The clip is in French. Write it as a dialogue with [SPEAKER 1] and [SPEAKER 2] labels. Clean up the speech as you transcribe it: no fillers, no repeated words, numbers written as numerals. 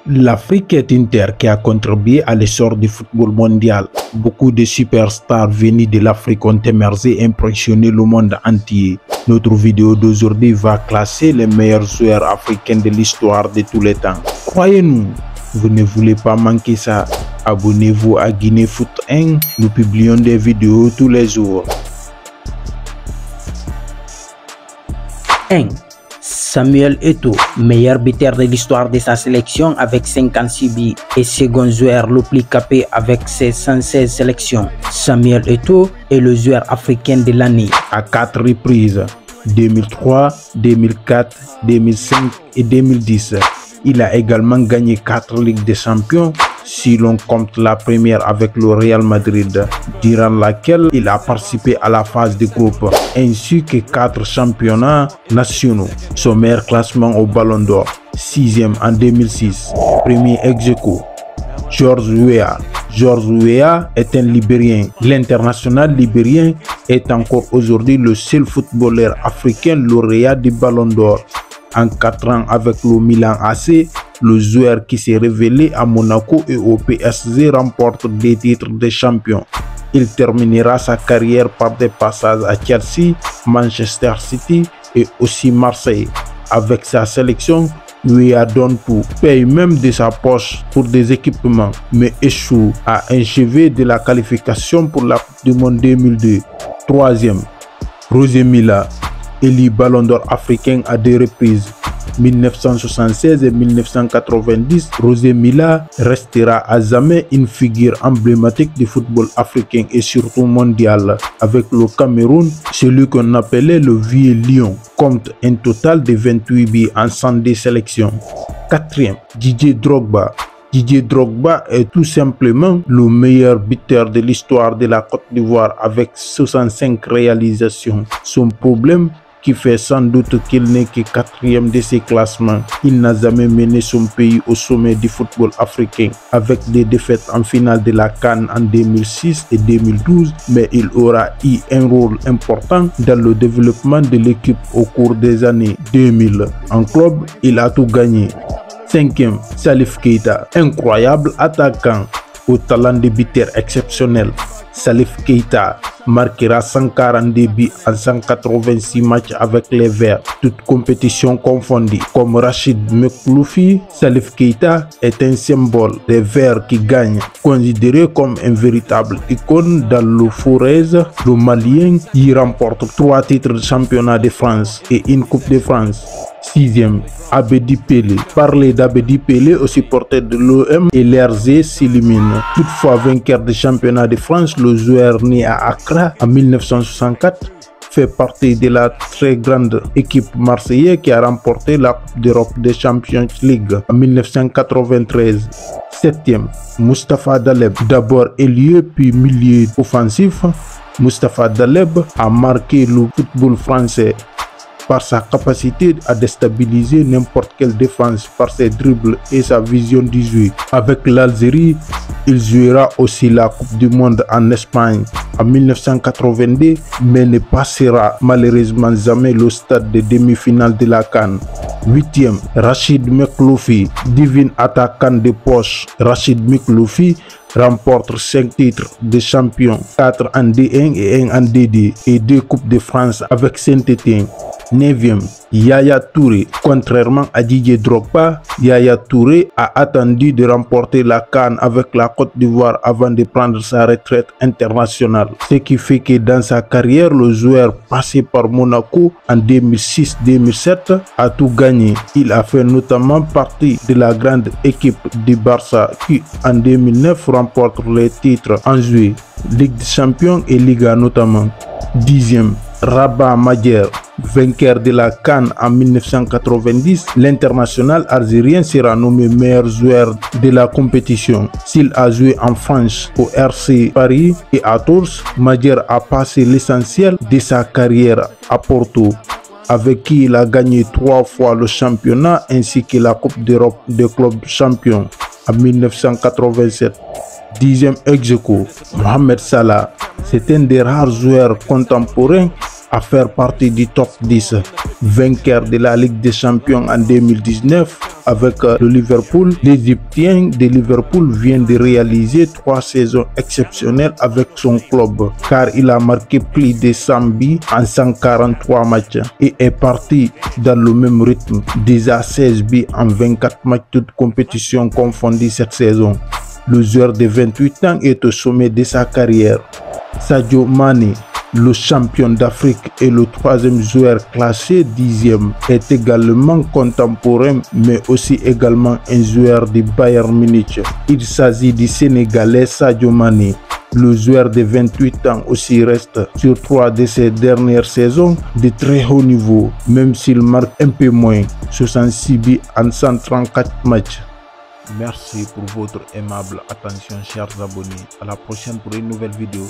[SPEAKER 1] L'Afrique est une terre qui a contribué à l'essor du football mondial. Beaucoup de superstars venus de l'Afrique ont émergé et impressionné le monde entier. Notre vidéo d'aujourd'hui va classer les meilleurs joueurs africains de l'histoire de tous les temps. Croyez-nous, vous ne voulez pas manquer ça. Abonnez-vous à Guinée Foot 1, nous publions des vidéos tous les jours.
[SPEAKER 2] 1. Samuel Eto'o, meilleur buteur de l'histoire de sa sélection avec 56 buts et second joueur le plus capé avec ses 116 sélections. Samuel Eto'o est le joueur africain de l'année.
[SPEAKER 1] À 4 reprises, 2003, 2004, 2005 et 2010. Il a également gagné 4 Ligues des Champions, si l'on compte la première avec le Real Madrid, durant laquelle il a participé à la phase de groupe, ainsi que 4 championnats nationaux. Son meilleur classement au Ballon d'Or, 6e en 2006, premier ex-aequo. George Weah. George Weah est un Libérien. L'international libérien est encore aujourd'hui le seul footballeur africain lauréat du Ballon d'Or. En 4 ans avec le Milan AC, le joueur qui s'est révélé à Monaco et au PSG remporte des titres de champion. Il terminera sa carrière par des passages à Chelsea, Manchester City et aussi Marseille. Avec sa sélection, Weah donne tout, paye même de sa poche pour des équipements, mais échoue à un chevet de la qualification pour la Coupe du Monde 2002. 3e, José Milla, élu Ballon d'Or africain à 2 reprises, 1976 et 1990, José Milla restera à jamais une figure emblématique du football africain et surtout mondial. Avec le Cameroun, celui qu'on appelait le vieux lion, compte un total de 28 buts en 102 sélections. 4e, Didier Drogba. Didier Drogba est tout simplement le meilleur buteur de l'histoire de la Côte d'Ivoire avec 65 réalisations. Son problème, qui fait sans doute qu'il n'est que 4e de ses classements. Il n'a jamais mené son pays au sommet du football africain, avec des défaites en finale de la CAN en 2006 et 2012, mais il aura eu un rôle important dans le développement de l'équipe au cours des années 2000. En club, il a tout gagné. 5e, Salif Keita, incroyable attaquant au talent de buteur exceptionnel. Salif Keita marquera 142 buts en 186 matchs avec les Verts, toutes compétitions confondues. Comme Rachid Mekloufi, Salif Keita est un symbole des Verts qui gagnent. Considéré comme un véritable icône dans le Forez, le Malien y remporte 3 titres de championnat de France et une Coupe de France. 6e, Abedi Pelé. Parler d'Abedi Pelé aux supporters de l'OM et l'RZ s'illumine. Toutefois vainqueur des championnats de France, le joueur né à Accra en 1964 fait partie de la très grande équipe marseillaise qui a remporté la Coupe d'Europe des Champions League en 1993. 7e, Mustapha Daleb. D'abord ailier puis milieu offensif, Mustapha Daleb a marqué le football français par sa capacité à déstabiliser n'importe quelle défense par ses dribbles et sa vision du jeu. Avec l'Algérie, il jouera aussi la Coupe du Monde en Espagne en 1982, mais ne passera malheureusement jamais le stade de demi-finale de la CAN. 8e, Rachid Mekloufi, divin attaquant de poche. Rachid Mekloufi remporte 5 titres de champion, 4 en D1 et 1 en D2 et 2 Coupes de France avec Saint-Étienne. 9e, Yaya Touré. Contrairement à Didier Drogba, Yaya Touré a attendu de remporter la CAN avec la Côte d'Ivoire avant de prendre sa retraite internationale. Ce qui fait que dans sa carrière, le joueur passé par Monaco en 2006-2007 a tout gagné. Il a fait notamment partie de la grande équipe du Barça qui en 2009 remporte les titres en juillet, Ligue des Champions et Liga notamment. 10e, Rabat Majer. Vainqueur de la CAN en 1990, l'international algérien sera nommé meilleur joueur de la compétition. S'il a joué en France au RC Paris et à Tours, Majer a passé l'essentiel de sa carrière à Porto, avec qui il a gagné 3 fois le championnat ainsi que la Coupe d'Europe des clubs champions en 1987. 10e ex-aequo, Mohamed Salah. C'est un des rares joueurs contemporains à faire partie du top 10, vainqueur de la Ligue des Champions en 2019, avec le Liverpool. L'Égyptien de Liverpool vient de réaliser 3 saisons exceptionnelles avec son club, car il a marqué plus de 100 buts en 143 matchs et est parti dans le même rythme, déjà 16 buts en 24 matchs toutes compétitions confondues cette saison. Le joueur de 28 ans est au sommet de sa carrière. Sadio Mané, le champion d'Afrique et le 3e joueur classé 10e, est également contemporain mais aussi également un joueur de Bayern Munich. Il s'agit du Sénégalais Sadio Mané. Le joueur de 28 ans aussi reste sur 3 de ses dernières saisons de très haut niveau, même s'il marque un peu moins, 66 buts en 134 matchs. Merci pour votre aimable attention, chers abonnés. À la prochaine pour une nouvelle vidéo.